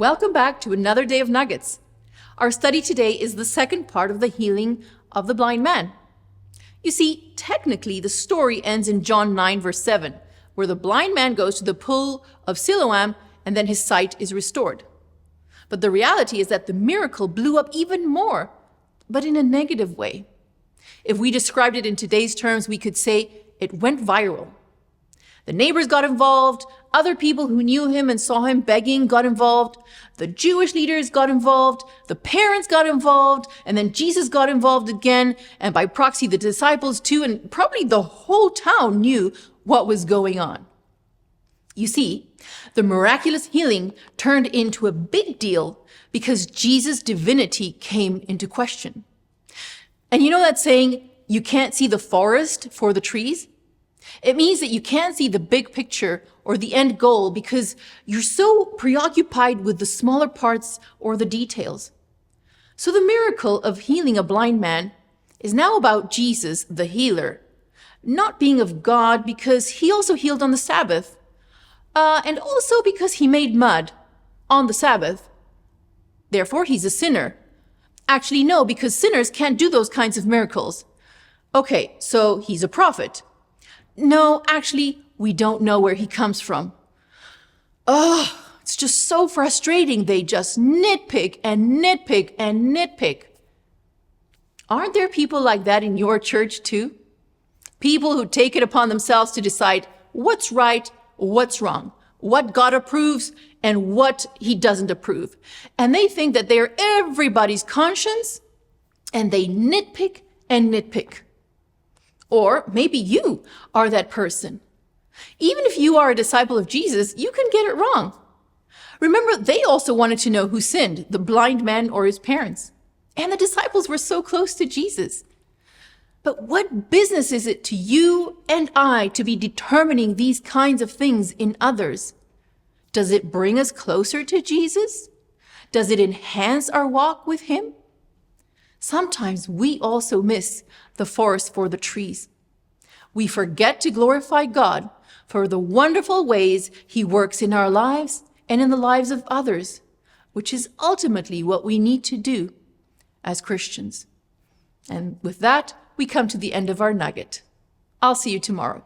Welcome back to another day of nuggets. Our study today is the second part of the healing of the blind man. You see, technically the story ends in John 9 verse 7, where the blind man goes to the pool of Siloam and then his sight is restored. But the reality is that the miracle blew up even more, but in a negative way. If we described it in today's terms, we could say it went viral. The neighbors got involved, other people who knew him and saw him begging got involved, the Jewish leaders got involved, the parents got involved, and then Jesus got involved again, and by proxy the disciples too, and probably the whole town knew what was going on. You see, the miraculous healing turned into a big deal because Jesus' divinity came into question. And you know that saying, you can't see the forest for the trees? It means that you can't see the big picture or the end goal because you're so preoccupied with the smaller parts or the details. So the miracle of healing a blind man is now about Jesus, the healer, not being of God because he also healed on the Sabbath, and also because he made mud on the Sabbath. Therefore, he's a sinner. Actually, no, because sinners can't do those kinds of miracles. Okay, so he's a prophet. No, actually, we don't know where he comes from. Oh, it's just so frustrating. They just nitpick and nitpick and nitpick. Aren't there people like that in your church too? People who take it upon themselves to decide what's right, what's wrong, what God approves and what he doesn't approve. And they think that they're everybody's conscience and they nitpick and nitpick. Or maybe you are that person. Even if you are a disciple of Jesus, you can get it wrong. Remember, they also wanted to know who sinned, the blind man or his parents. And the disciples were so close to Jesus. But what business is it to you and I to be determining these kinds of things in others? Does it bring us closer to Jesus? Does it enhance our walk with him? Sometimes we also miss the forest for the trees. We forget to glorify God for the wonderful ways he works in our lives and in the lives of others, which is ultimately what we need to do as Christians. And with that, we come to the end of our nugget. I'll see you tomorrow.